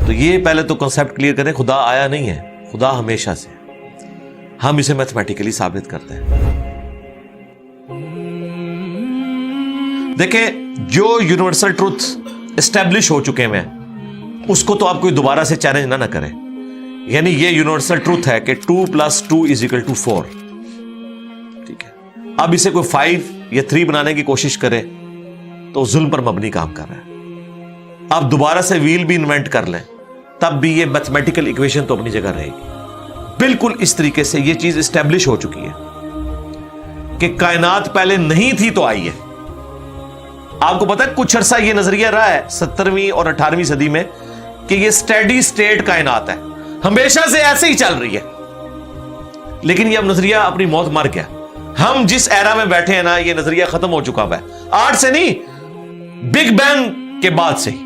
تو یہ پہلے تو کنسپٹ کلیئر کریں, خدا آیا نہیں ہے, خدا ہمیشہ سے, ہم اسے میتھمیٹیکلی ثابت کرتے ہیں. دیکھیں جو یونیورسل ٹروتھ اسٹیبلش ہو چکے ہیں اس کو تو آپ کوئی دوبارہ سے چیلنج نہ کریں. یعنی یہ یونیورسل ٹروتھ ہے کہ 2 + 2 = 4. ٹھیک ہے, اب اسے کوئی 5 یا 3 بنانے کی کوشش کرے تو ظلم پر مبنی کام کر رہا ہے. آپ دوبارہ سے ویل بھی انوینٹ کر لیں تب بھی یہ میتھمیٹیکل ایکویشن تو اپنی جگہ رہے گی. بالکل اس طریقے سے یہ چیز اسٹیبلش ہو چکی ہے کہ کائنات پہلے نہیں تھی تو آئی ہے. آپ کو پتا ہے کچھ عرصہ یہ نظریہ رہا ہے 17ویں اور 18ویں صدی میں کہ یہ اسٹیڈی اسٹیٹ کائنات ہے, ہمیشہ سے ایسے ہی چل رہی ہے. لیکن یہ اب نظریہ اپنی موت مر گیا. ہم جس ایرا میں بیٹھے ہیں نا یہ نظریہ ختم ہو چکا ہے. آج سے نہیں, بگ بینگ کے بعد سے ہی,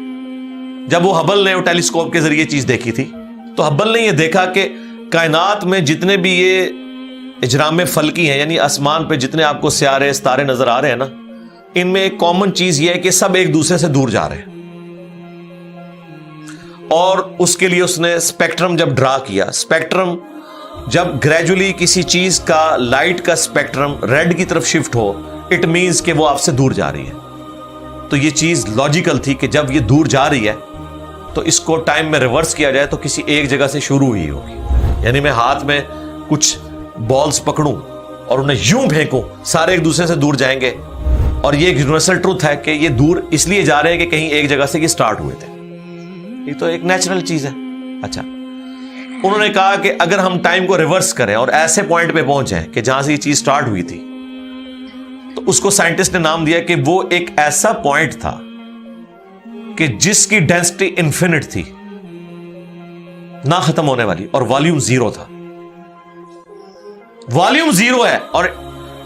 جب وہ ہبل نے ٹیلیسکوپ کے ذریعے چیز دیکھی تھی تو ہبل نے یہ دیکھا کہ کائنات میں جتنے بھی یہ اجرام فلکی ہیں, یعنی آسمان پہ جتنے آپ کو سیارے ستارے نظر آ رہے ہیں نا, ان میں ایک کامن چیز یہ ہے کہ سب ایک دوسرے سے دور جا رہے ہیں. اور اس کے لیے اس نے اسپیکٹرم جب ڈرا کیا, اسپیکٹرم جب گریجولی کسی چیز کا لائٹ کا اسپیکٹرم ریڈ کی طرف شفٹ ہو, اٹ مینز کہ وہ آپ سے دور جا رہی ہے. تو یہ چیز لاجیکل تھی کہ جب یہ دور جا رہی ہے تو اس کو ٹائم میں ریورس کیا جائے تو کسی ایک جگہ سے شروع ہوئی ہوگی. یعنی میں ہاتھ میں کچھ بالز پکڑوں اور انہیں یوں پھینکوں, سارے ایک دوسرے سے دور جائیں گے. اور یہ ایک یونیورسل ٹروتھ ہے کہ یہ دور اس لیے جا رہے ہیں کہ کہیں ایک جگہ سے یہ سٹارٹ ہوئے تھے. یہ تو ایک نیچرل چیز ہے. اچھا, انہوں نے کہا کہ اگر ہم ٹائم کو ریورس کریں اور ایسے پوائنٹ پہ پہنچیں کہ جہاں سے یہ چیز سٹارٹ ہوئی تھی, تو اس کو سائنٹسٹ نے نام دیا کہ وہ ایک ایسا پوائنٹ تھا کہ جس کی ڈینسٹی انفینٹ تھی, نہ ختم ہونے والی, اور والیوم 0 تھا. والیوم 0 ہے اور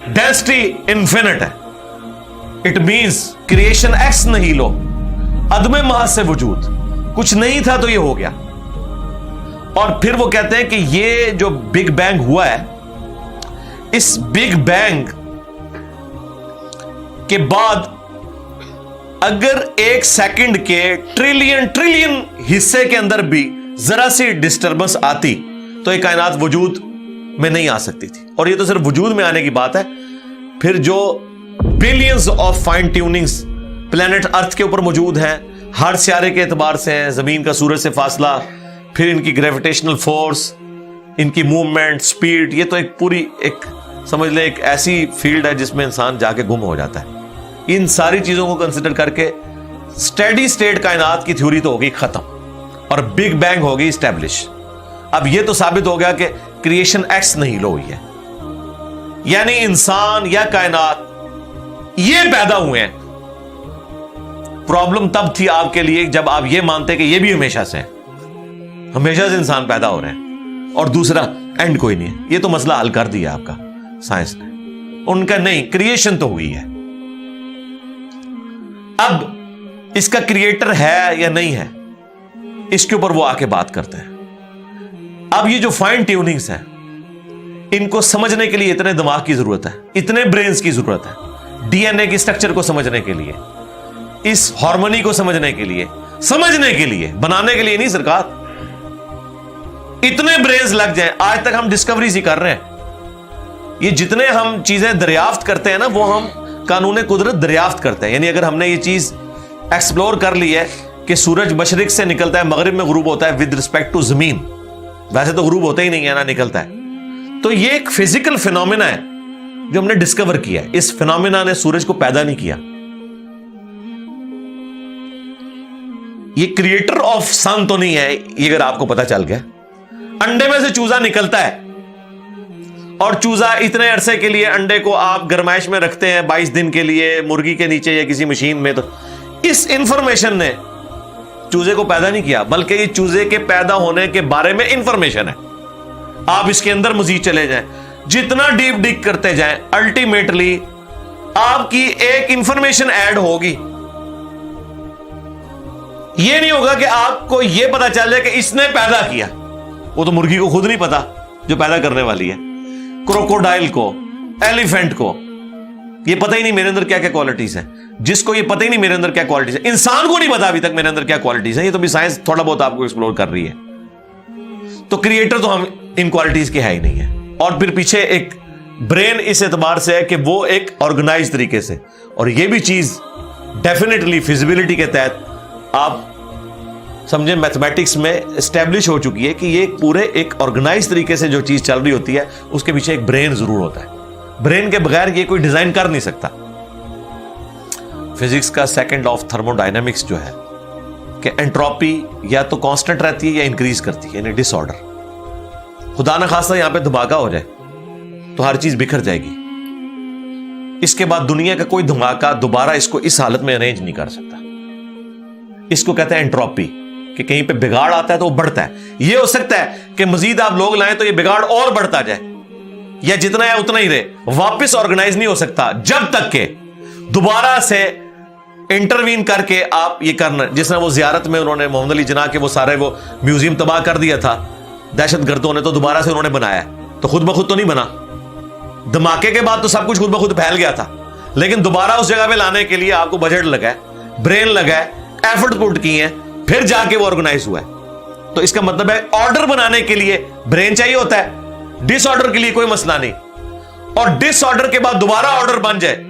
ڈینسٹی انفینٹ ہے. اٹ مینز کریشن ایکس نہیں لو, عدم محض سے وجود, کچھ نہیں تھا تو یہ ہو گیا. اور پھر وہ کہتے ہیں کہ یہ جو بگ بینگ ہوا ہے, اس بگ بینگ کے بعد اگر 1 سیکنڈ کے ٹریلین حصے کے اندر بھی ذرا سی ڈسٹربنس آتی تو یہ کائنات وجود میں نہیں آ سکتی تھی. اور یہ تو صرف وجود میں آنے کی بات ہے. پھر جو billions of fine tunings planet Earth کے اوپر موجود ہیں, ہر سیارے کے اعتبار سے ہیں, زمین کا سورج سے فاصلہ, پھر ان کی گریویٹیشنل فورس, ان کی موومنٹ, سپیڈ, یہ تو ایک پوری ایک سمجھ لیں ایک ایسی فیلڈ ہے جس میں انسان جا کے گم ہو جاتا ہے. ان ساری چیزوں کو کنسیڈر کر کے اسٹیڈی اسٹیٹ کائنات کی تھیوری تو ہوگی ختم اور بگ بینگ ہوگی اسٹیبلش. اب یہ تو ثابت ہو گیا کہ کریشن ایکس نہیں لو ہوئی ہے, یعنی انسان یا کائنات یہ پیدا ہوئے ہیں. پرابلم تب تھی آپ کے لیے جب آپ یہ مانتے کہ یہ بھی ہمیشہ سے ہیں, ہمیشہ سے انسان پیدا ہو رہے ہیں اور دوسرا اینڈ کوئی نہیں ہے. یہ تو مسئلہ حل کر دیا آپ کا سائنس نے. ان کا نہیں, کریشن تو ہوئی ہے. اب اس کا کریٹر ہے یا نہیں ہے, اس کے اوپر وہ آ کے بات کرتے ہیں. اب یہ جو فائن ٹیوننگز ہیں, ان کو سمجھنے کے لیے اتنے دماغ کی ضرورت ہے, اتنے برینز کی ضرورت ہے. ڈی این اے کی سٹرکچر کو سمجھنے کے لیے, اس ہارمونی کو سمجھنے کے لیے, بنانے کے لیے نہیں سرکار. اتنے برینز لگ جائیں. آج تک ہم ڈسکوریز ہی کر رہے ہیں. یہ جتنے ہم چیزیں دریافت کرتے ہیں نا, وہ ہم قانون قدرت دریافت کرتے ہیں. یعنی اگر ہم نے یہ چیز ایکسپلور کر لی ہے کہ سورج مشرق سے نکلتا ہے, مغرب میں غروب ہوتا ہے ود رسپیکٹ ٹو زمین, ویسے تو غروب ہوتا ہی نہیں ہے نا, نکلتا ہے. تو یہ ایک فزیکل فینومینا ہے جو ہم نے ڈسکور کیا ہے. اس فینومینا نے سورج کو پیدا نہیں کیا. یہ کریٹر آف سن تو نہیں ہے, یہ اگر آپ کو پتا چل گیا. انڈے میں سے چوزا نکلتا ہے اور چوزا اتنے عرصے کے لیے انڈے کو آپ گرمائش میں رکھتے ہیں 22 دن کے لیے مرغی کے نیچے یا کسی مشین میں. تو اس انفارمیشن نے چوزے کو پیدا نہیں کیا, بلکہ یہ چوزے کے پیدا ہونے کے بارے میں انفارمیشن ہے. آپ اس کے اندر مزید چلے جائیں, جتنا ڈیپ ڈگ کرتے جائیں, الٹیمیٹلی آپ کی ایک انفارمیشن ایڈ ہوگی. یہ نہیں ہوگا کہ آپ کو یہ پتا چل جائے کہ اس نے پیدا کیا. وہ تو مرغی کو خود نہیں پتا جو پیدا کرنے والی ہے. کروکوڈائل کو, ایلیفینٹ کو یہ پتہ ہی نہیں میرے اندر کیا کیا کوالٹیز ہیں. جس کو یہ پتہ ہی نہیں میرے اندر کیا کوالٹیز ہے. انسان کو نہیں پتا ابھی تک میرے اندر کیا کوالٹیز ہیں, یہ تو بھی سائنس تھوڑا بہت آپ کو ایکسپلور کر رہی ہے. تو کریٹر تو ہم ان کوالٹیز کے ہے ہی نہیں ہے. اور پھر پیچھے ایک برین اس اعتبار سے ہے کہ وہ ایک آرگنائز طریقے سے, اور یہ بھی چیز ڈیفینیٹلی فیزیبلٹی کے تحت آپ سمجھیں میتھمیٹکس میں اسٹیبلش ہو چکی ہے کہ یہ پورے ایک آرگنائز طریقے سے جو چیز چل رہی ہوتی ہے اس کے پیچھے ایک برین ضرور ہوتا ہے. برین کے بغیر یہ کوئی ڈیزائن کر نہیں سکتا. فزکس کا second law of thermo dynamics جو ہے کہ انٹروپی یا تو کانسٹنٹ رہتی ہے یا انکریز کرتی ہے, یعنی ڈس آرڈر. خدا نخواستہ یہاں پہ دھماکہ ہو جائے تو ہر چیز بکھر جائے گی. اس کے بعد دنیا کا کوئی دھماکہ دوبارہ اس کو اس حالت میں ارینج نہیں کر سکتا. اس کو کہتے ہیں انٹروپی, کہ کہیں پہ بگاڑ آتا ہے تو وہ بڑھتا ہے. یہ ہو سکتا ہے کہ مزید آپ لوگ لائیں تو یہ بگاڑ اور بڑھتا جائے, یا جتنا ہے اتنا ہی رہے, واپس آرگنائز نہیں ہو سکتا جب تک کہ دوبارہ سے انٹروین کر کے آپ یہ کرنا. جس طرح وہ زیارت میں انہوں نے محمد علی جناح کے وہ سارے وہ میوزیم تباہ کر دیا تھا دہشت گردوں نے, تو دوبارہ سے انہوں نے بنایا, تو خود بخود تو نہیں بنا. دھماکے کے بعد تو سب کچھ خود بخود پھیل گیا تھا, لیکن دوبارہ اس جگہ پہ لانے کے لیے آپ کو بجٹ لگا ہے, برین لگا ہے, ایفرٹ پٹ کی ہیں, پھر جا کے وہ آرگنائز ہوا ہے. تو اس کا مطلب ہے آرڈر بنانے کے لیے برین چاہیے ہوتا ہے, ڈس آرڈر کے لیے کوئی مسئلہ نہیں. اور ڈس آرڈر کے بعد دوبارہ آرڈر بن جائے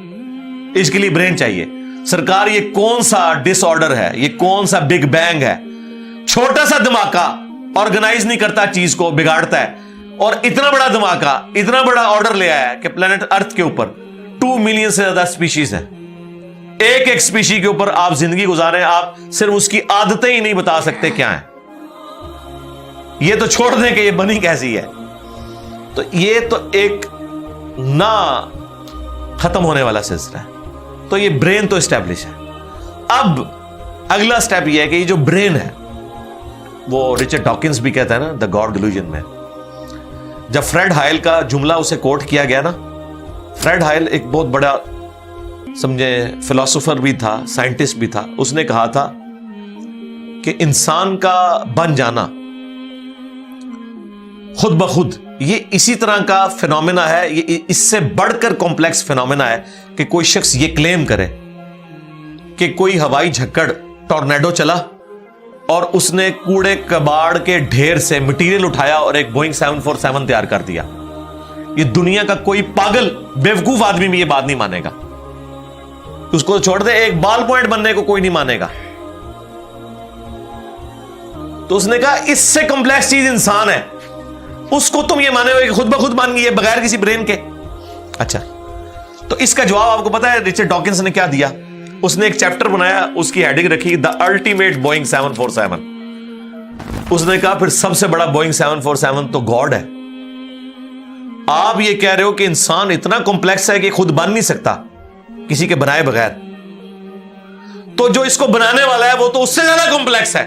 اس کے لیے برین چاہیے. سرکار یہ کون سا ڈس آرڈر ہے, یہ کون سا بگ بینگ ہے؟ چھوٹا سا دھماکہ آرگنائز نہیں کرتا, چیز کو بگاڑتا ہے. اور اتنا بڑا دھماکہ اتنا بڑا آرڈر لے آیا ہے کہ پلانٹ ارتھ کے اوپر 2 ملین سے زیادہ سپیشیز ہیں. ایک ایک سپیشی کے اوپر آپ زندگی گزارے, آپ صرف اس کی عادتیں ہی نہیں بتا سکتے کیا ہیں. یہ تو چھوڑ دیں کہ یہ بنی کیسی ہے. تو یہ تو ایک نہ ختم ہونے والا سلسلہ ہے. تو یہ برین تو اسٹیبلش ہے. اب اگلا سٹیپ یہ ہے کہ یہ جو برین ہے, وہ رچرڈ ڈاکنز بھی کہتا ہے نا دا گاڈ ڈیلوژن میں, جب فریڈ ہائل کا جملہ اسے کوٹ کیا گیا نا, فریڈ ہائل ایک بہت بڑا سمجھے فلاسفر بھی تھا, سائنٹسٹ بھی تھا. اس نے کہا تھا کہ انسان کا بن جانا خود بخود یہ اسی طرح کا فینومینا ہے, یہ اس سے بڑھ کر کمپلیکس فینومینا ہے کہ کوئی شخص یہ کلیم کرے کہ کوئی ہوائی جھکڑ ٹورنیڈو چلا اور اس نے کوڑے کباڑ کے ڈھیر سے مٹیریل اٹھایا اور ایک بوئنگ 747 تیار کر دیا. یہ دنیا کا کوئی پاگل بیوقوف آدمی بھی یہ بات نہیں مانے گا. اس کو چھوڑ دے, ایک بال پوائنٹ بننے کو کوئی نہیں مانے گا. تو اس نے کہا اس سے کمپلیکس چیز انسان ہے, اس کو تم یہ مانے ہو کہ خود بخود مان گئی ہے بغیر کسی برین کے. اچھا, تو اس کا جواب آپ کو پتا ہے رچرڈ ڈاکنز نے کیا دیا؟ اس نے ایک چیپٹر بنایا, اس کی ہیڈنگ رکھی دا الٹیمیٹ بوئنگ 747. اس نے کہا پھر سب سے بڑا بوئنگ 747 تو گاڈ ہے. آپ یہ کہہ رہے ہو کہ انسان اتنا کمپلیکس ہے کہ خود بن نہیں سکتا کسی کے بنائے بغیر, تو جو اس کو بنانے والا ہے وہ تو اس سے زیادہ کمپلیکس ہے,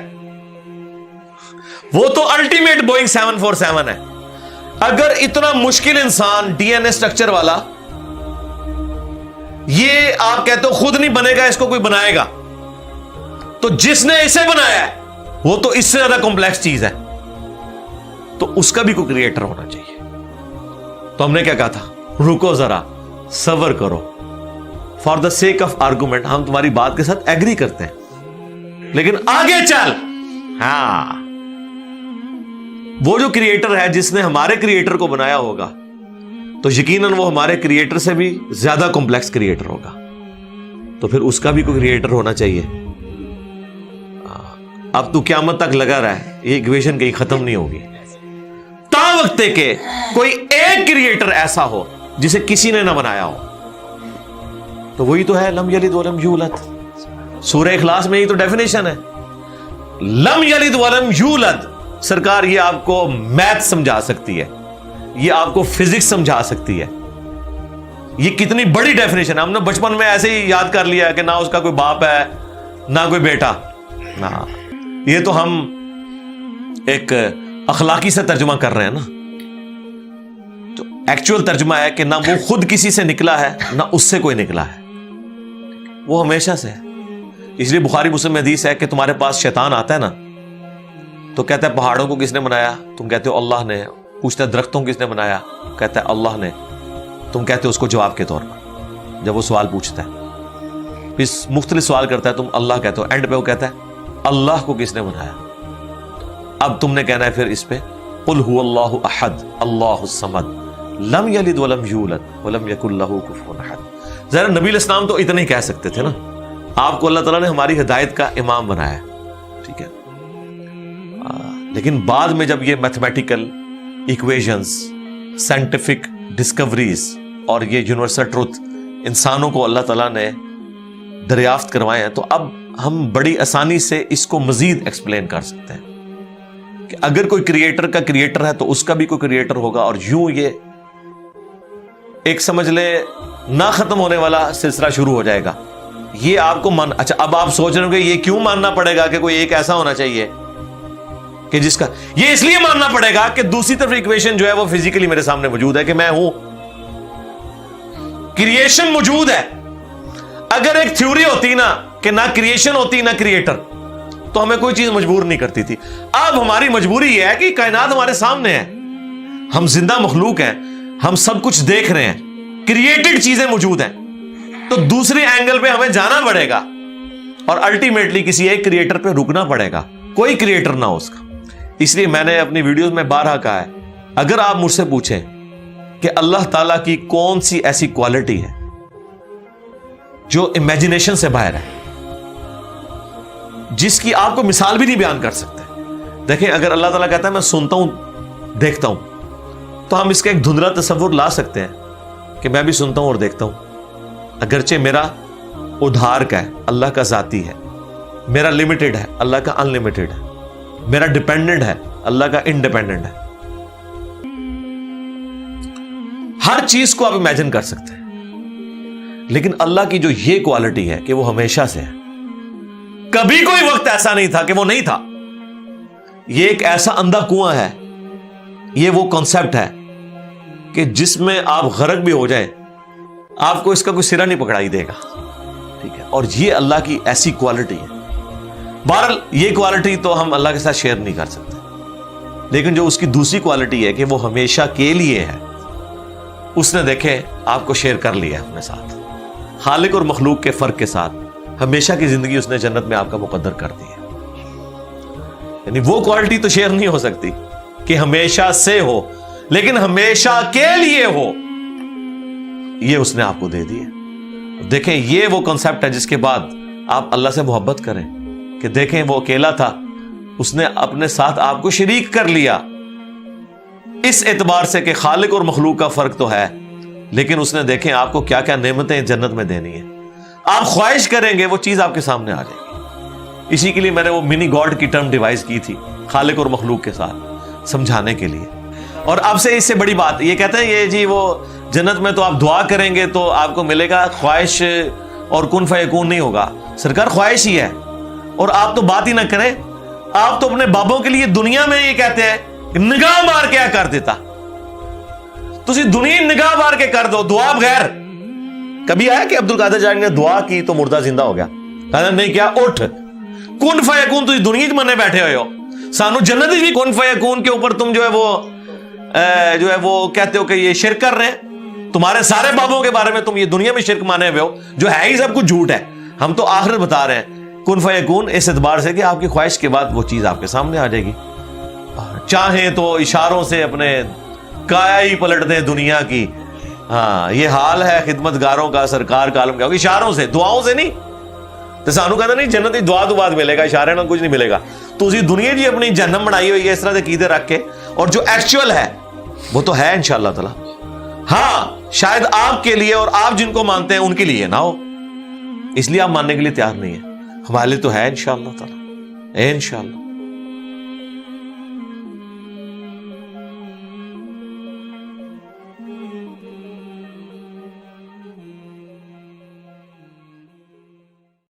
وہ تو الٹیمیٹ بوئنگ 747 ہے. اگر اتنا مشکل انسان ڈی این اے اسٹرکچر والا یہ آپ کہتے ہو خود نہیں بنے گا, اس کو کوئی بنائے گا, تو جس نے اسے بنایا ہے وہ تو اس سے زیادہ کمپلیکس چیز ہے, تو اس کا بھی کوئی کریٹر ہونا چاہیے. تو ہم نے کیا کہا تھا, رکو ذرا صبر کرو, for the sake of argument ہم تمہاری بات کے ساتھ ایگری کرتے ہیں, لیکن آگے چل. ہاں, وہ جو کریٹر ہے جس نے ہمارے کریٹر کو بنایا ہوگا تو یقیناً وہ ہمارے کریٹر سے بھی زیادہ کمپلیکس کریٹر ہوگا, تو پھر اس کا بھی کوئی کریٹر ہونا چاہیے. اب تو قیامت تک لگا رہا ہے, یہ ایکویشن کہیں ختم نہیں ہوگی تا وقت کہ کوئی ایک کریٹر ایسا ہو جسے کسی نے نہ بنایا ہو. تو وہی تو ہے لم یلد ولم یولد. سورہ اخلاص میں یہ تو ڈیفینیشن ہے, لم یلد ولم یولد. سرکار یہ آپ کو میتھ سمجھا سکتی ہے, یہ آپ کو فزکس سمجھا سکتی ہے. یہ کتنی بڑی ڈیفینیشن ہے. ہم نے بچپن میں ایسے ہی یاد کر لیا کہ نہ اس کا کوئی باپ ہے نہ کوئی بیٹا. نہ, یہ تو ہم ایک اخلاقی سے ترجمہ کر رہے ہیں نا. تو ایکچوئل ترجمہ ہے کہ نہ وہ خود کسی سے نکلا ہے نہ اس سے کوئی نکلا ہے, وہ ہمیشہ سے ہے. اس لیے بخاری مسلم میں حدیث ہے کہ تمہارے پاس شیطان آتا ہے نا تو کہتا ہے پہاڑوں کو کس نے بنایا؟ تم کہتے ہو اللہ نے. پوچھتا ہے درختوں کو کس نے بنایا؟ کہتا ہے اللہ نے. تم کہتے ہو اس کو جواب کے طور پر جب وہ سوال پوچھتا ہے. پھر مختلف سوال کرتا ہے، تم اللہ کہتے ہو، اینڈ پہ وہ کہتا ہے اللہ کو کس نے بنایا؟ اب تم نے کہنا ہے پھر اس پہ قل هو اللہ احد اللہ الصمد لم یلد ولم یولد ولم یکن لہ کفوا احد۔ ذرا نبی علیہ السلام تو اتنا ہی کہہ سکتے تھے نا، آپ کو اللہ تعالیٰ نے ہماری ہدایت کا امام بنایا ہے، ٹھیک ہے، لیکن بعد میں جب یہ میتھمیٹیکل ایکویشنز، سائنٹیفک ڈسکوریز اور یہ یونیورسل ٹروتھ انسانوں کو اللہ تعالیٰ نے دریافت کروائے ہیں، تو اب ہم بڑی آسانی سے اس کو مزید ایکسپلین کر سکتے ہیں کہ اگر کوئی کریٹر کا کریٹر ہے تو اس کا بھی کوئی کریٹر ہوگا، اور یوں یہ ایک سمجھ لے نہ ختم ہونے والا سلسلہ شروع ہو جائے گا۔ یہ آپ کو اچھا اب آپ سوچ رہے ہو کہ یہ کیوں ماننا پڑے گا کہ کوئی ایک ایسا ہونا چاہیے کہ جس کا، یہ اس لیے ماننا پڑے گا کہ دوسری طرف ایکویشن جو ہے وہ فزیکلی میرے سامنے موجود ہے کہ میں ہوں، کریشن موجود ہے۔ اگر ایک تھیوری ہوتی نا کہ نہ کریشن ہوتی نہ کریٹر تو ہمیں کوئی چیز مجبور نہیں کرتی تھی۔ اب ہماری مجبوری یہ ہے کہ کائنات ہمارے سامنے ہے، ہم زندہ مخلوق ہیں، ہم سب کچھ دیکھ رہے ہیں، کریٹڈ چیزیں موجود ہیں، تو دوسرے اینگل پہ ہمیں جانا پڑے گا اور الٹیمیٹلی کسی ایک کریٹر پہ رکنا پڑے گا، کوئی کریٹر نہ ہو اس کا۔ اس لیے میں نے اپنی ویڈیوز میں بارہا کہا ہے، اگر آپ مجھ سے پوچھیں کہ اللہ تعالیٰ کی کون سی ایسی کوالٹی ہے جو امیجنیشن سے باہر ہے، جس کی آپ کو مثال بھی نہیں بیان کر سکتے۔ دیکھیں اگر اللہ تعالیٰ کہتا ہے میں سنتا ہوں دیکھتا ہوں، تو ہم اس کا ایک دھندلا تصور لا سکتے ہیں کہ میں بھی سنتا ہوں اور دیکھتا ہوں، اگرچہ میرا ادھار کا ہے، اللہ کا ذاتی ہے، میرا لمیٹڈ ہے، اللہ کا ان لمیٹڈ ہے، میرا ڈیپینڈنٹ ہے، اللہ کا انڈیپینڈنٹ ہے۔ ہر چیز کو آپ امیجن کر سکتے ہیں، لیکن اللہ کی جو یہ کوالٹی ہے کہ وہ ہمیشہ سے ہے، کبھی کوئی وقت ایسا نہیں تھا کہ وہ نہیں تھا۔ یہ ایک ایسا اندھا کنواں ہے، یہ وہ کانسیپٹ ہے کہ جس میں آپ غرق بھی ہو جائیں آپ کو اس کا کوئی سرا نہیں پکڑائی دے گا، ٹھیک ہے، اور یہ اللہ کی ایسی کوالٹی ہے۔ بہرحال یہ کوالٹی تو ہم اللہ کے ساتھ شیئر نہیں کر سکتے، لیکن جو اس کی دوسری کوالٹی ہے کہ وہ ہمیشہ کے لیے ہے، اس نے دیکھیں آپ کو شیئر کر لیا اپنے ساتھ، خالق اور مخلوق کے فرق کے ساتھ ہمیشہ کی زندگی اس نے جنت میں آپ کا مقدر کر دی ہے۔ یعنی وہ کوالٹی تو شیئر نہیں ہو سکتی کہ ہمیشہ سے ہو، لیکن ہمیشہ کے لیے ہو، یہ اس نے آپ کو دے دی ہے۔ دیکھیں یہ وہ کنسپٹ ہے جس کے بعد آپ اللہ سے محبت کریں کہ دیکھیں وہ اکیلا تھا، اس نے اپنے ساتھ آپ کو شریک کر لیا، اس اعتبار سے کہ خالق اور مخلوق کا فرق تو ہے، لیکن اس نے دیکھیں آپ کو کیا کیا نعمتیں جنت میں دینی ہے، آپ خواہش کریں گے وہ چیز آپ کے سامنے آ جائے گی۔ اسی کے لیے میں نے وہ منی گاڈ کی ٹرم ڈیوائز کی تھی خالق اور مخلوق کے ساتھ سمجھانے کے لیے۔ اور اب سے اس سے بڑی بات یہ کہتے ہیں، یہ جی وہ جنت میں تو آپ دعا کریں گے تو آپ کو ملے گا، خواہش اور کن فیکون نہیں ہوگا۔ سرکار خواہش ہی ہے، اور آپ تو بات ہی نہ کریں، آپ تو اپنے بابوں کے لیے دنیا میں یہ کہتے ہیں نگاہ مار کے کر دیتا، تسی دنیا نگاہ مار کے کر دو دعا بغیر۔ کبھی آیا کہ عبد القادر جان نے دعا کی تو مردہ زندہ ہو گیا؟ کہا نہیں کیا، اٹھ کن فیکون، تسی دنیا منے بیٹھے ہوئے ہو، سانو جنت بھی کن فیکون کے اوپر تم جو ہے وہ کہتے ہو کہ یہ شرک کر رہے ہیں، تمہارے سارے بابوں کے بارے میں تم یہ دنیا میں شرک مانے ہوئے ہو، جو ہے ہی سب کچھ جھوٹ ہے، ہم تو آخرت بتا رہے ہیں کن فیکون، اس اعتبار سے کہ آپ کی خواہش کے بعد وہ چیز آپ کے سامنے آ جائے گی۔ چاہیں تو اشاروں سے اپنے کایا ہی پلٹ دیں دنیا کی، ہاں یہ حال ہے خدمت گاروں کا، سرکار کا عالم کا، اشاروں سے، دعاؤں سے نہیں۔ تو سانو کہتا نہیں جنت کی دعا تو بعد ملے گا، اشارے نہ کچھ نہیں ملے گا۔ تو اسی دنیا جی اپنی جہنم بنائی ہوئی ہے اس طرح سے عقیدے رکھ کے، اور جو ایکچوئل ہے وہ تو ہے انشاءاللہ تعالی، ہاں شاید آپ کے لیے اور آپ جن کو مانتے ہیں ان کے لیے نہ ہو، اس لیے آپ ماننے کے لیے تیار نہیں ہے، ہمارے لیے تو ہے انشاءاللہ تعالی، انشاءاللہ۔